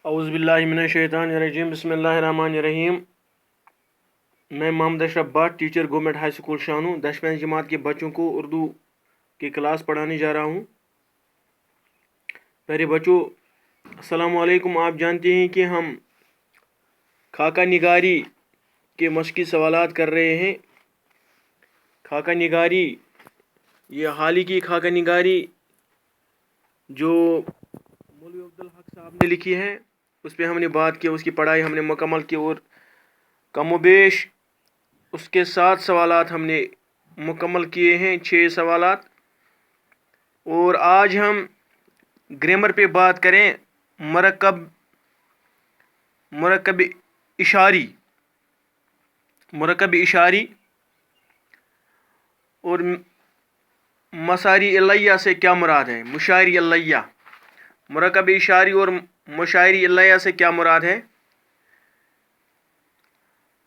औज़ुबिल्लाहि मिनश्शैतानिर्रजीम बिस्मिल्लाहिर्रहमानिर्रहीम। मैं Mohammad Ashraf Bhat, teacher government high school Shanu 10वीं जमात के बच्चों को उर्दू की क्लास पढ़ाने जा रहा हूँ। प्यारे बच्चों, अस्सलाम वालेकुम। आप जानते हैं कि हम खाका निगारी के मशक़ी सवालात कर रहे हैं। खाका निगारी, ये हाल ही की खाका निगारी जो मौलवी अब्दुल हक साहब ने लिखी है, उस पर हमने बात की, उसकी पढ़ाई हमने मुकम्मल की और कमोबेश उसके 7 सवालात हमने मुकम्मल किए हैं, 6 सवालात। और आज हम ग्रामर पे बात करें, मुरक्कब इशारी और मसारी इल्लैया से क्या मुराद है। मुशायरी इल्लैया, मुरक्कब इशारी और मुशायरी इल्लैया से क्या मुराद है।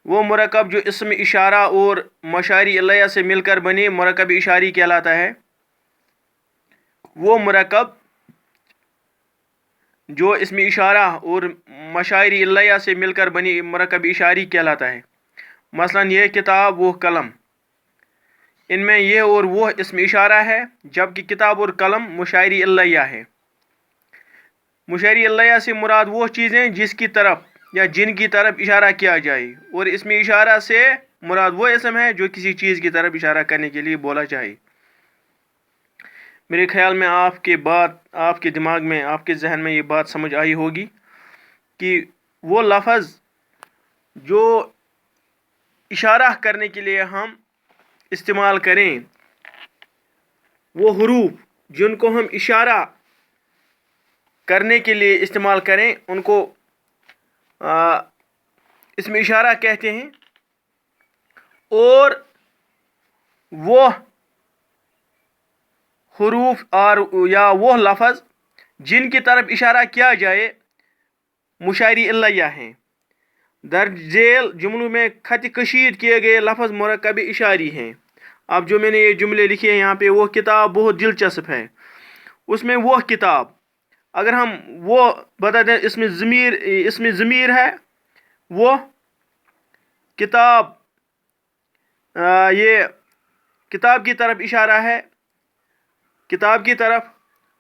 वो मुरक्कब जो इसम इशारा और मुशायरी इल्लैया से मिलकर बने मुरक्कब इशारी कहलाता है। वो मुरक्कब जो इसम इशारा और मुशायरी इल्लैया से मिलकर बनी मुरक्कब इशारी कहलाता है। मसलन ये किताब वो कलम, इनमें ये और वो इसम इशारा है, जबकि किताब और कलम मुशायरी इल्लैया है। मुशायरी इल्लैया से मुराद वो चीज़ें जिसकी तरफ या जिनकी तरफ इशारा किया जाए, और इसमें इशारा से मुराद वो इसम है जो किसी चीज़ की तरफ इशारा करने के लिए बोला जाए। मेरे ख्याल में आपके दिमाग में, आपके जहन में ये बात समझ आई होगी कि वो लफ्ज़ जो इशारा करने के लिए हम इस्तेमाल करें, वो हुरूफ जिनको हम इशारा करने के लिए इस्तेमाल करें, उनको इसमें इशारा कहते हैं। और वो हुरूफ और या वो लफ्ज़ जिनकी तरफ इशारा किया जाए मुशायरी इल्लैया हैं। दर्ज झेल जुमलों में खत कशीद किए गए लफ्ज़ मुरक्कब इशारी हैं। अब जो मैंने ये जुमले लिखे हैं यहाँ पे, वो किताब बहुत दिलचस्प है। उसमें वो किताब, अगर हम वो बता दें, इसमें ज़मीर है, वो किताब, ये किताब की तरफ इशारा है, किताब की तरफ,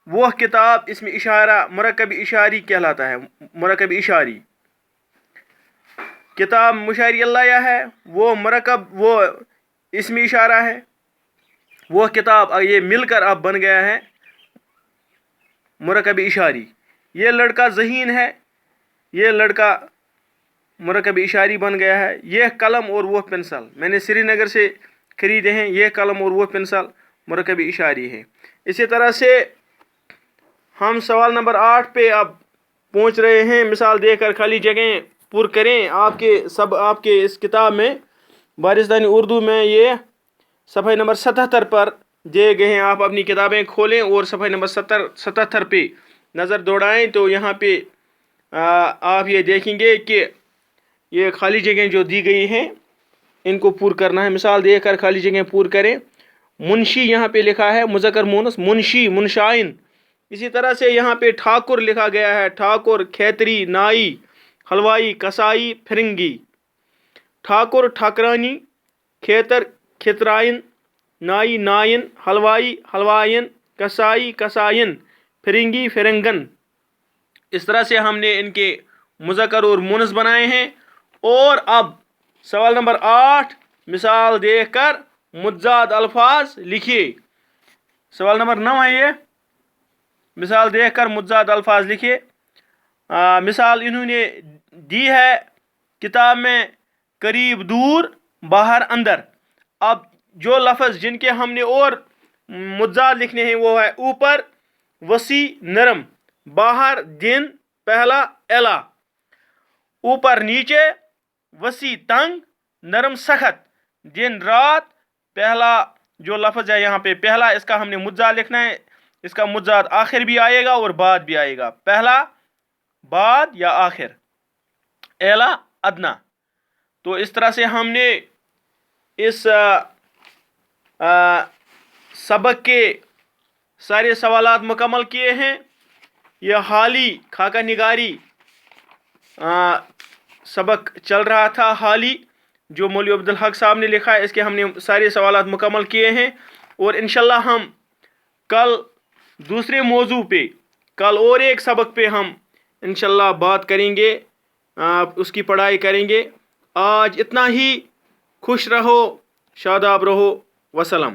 वो किताब इसमें इशारा मुरक्कब इशारी कहलाता है। मुरक्कब इशारी किताब मुशायरी इल्लैया है, वो मुरक्कब वो इसमें इशारा है, वो किताब ये मिलकर अब बन गया है मुरक्कब इशारी। ये लड़का ज़हीन है, ये लड़का मुरक्कब इशारी बन गया है। ये कलम और वो पेंसिल मैंने श्रीनगर से ख़रीदे हैं, ये कलम और वो पेंसिल मुरक्कब इशारी है। इसी तरह से हम सवाल नंबर 8 पे अब पहुंच रहे हैं। मिसाल देकर खाली जगह पुर करें। आपके इस किताब में वारिसदानी उर्दू में ये सफ़ा नंबर 77 पर दिए गए हैं। आप अपनी किताबें खोलें और सफ़ा नंबर 77 पे नज़र दौड़ाएं, तो यहाँ पे आप ये देखेंगे कि ये खाली जगह जो दी गई हैं, इनको पूर करना है। मिसाल देकर खाली जगह पूर करें। मुंशी यहाँ पे लिखा है, मुज़क्कर मुअन्नस, मुंशी, मुनशाइन। इसी तरह से यहाँ पे ठाकुर लिखा गया है, ठाकुर, खैतरी, नाई, हलवाई, कसाई, फिरंगी। ठाकुर ठाकरानी, खेतर खेतराइन, नाई नाइन, हलवाई हलवाइन, कसाई कसाइन, फिरंगी फिरंगन। इस तरह से हमने इनके मुज़क्कर और मुअन्नस बनाए हैं। और अब सवाल नंबर 8, मिसाल देखकर मुतज़ाद अल्फाज लिखिए। सवाल नंबर 9 है ये। मिसाल देखकर मुतज़ाद अल्फाज लिखिए। मिसाल इन्होंने दी है किताब में, करीब, दूर, बाहर, अंदर। अब जो लफ्ज़ जिनके हमने और मुतज़ाद लिखने हैं वो है ऊपर, वसी, नरम, बाहर, दिन, पहला, एला। ऊपर, नीचे, वसी, तंग, नरम, सख्त, दिन, रात। पहला जो लफ्ज़ है यहाँ पे पहला, इसका हमने मुतज़ाद लिखना है। इसका मुतज़ाद आखिर भी आएगा और बाद भी आएगा। पहला, बाद या आखिर, एला, अदना। तो इस तरह से हमने इस सबक के सारे सवालात मुकम्मल किए हैं। यह हाली खाका निगारी सबक चल रहा था हाल ही, जो मौलवी अब्दुल हक साहब ने लिखा है। इसके हमने सारे सवालात मुकम्मल किए हैं, और इंशाल्लाह हम कल दूसरे मौजू पे, कल और एक सबक पे हम इंशाल्लाह बात करेंगे, उसकी पढ़ाई करेंगे। आज इतना ही। खुश रहो, शादाब रहो, वसलम।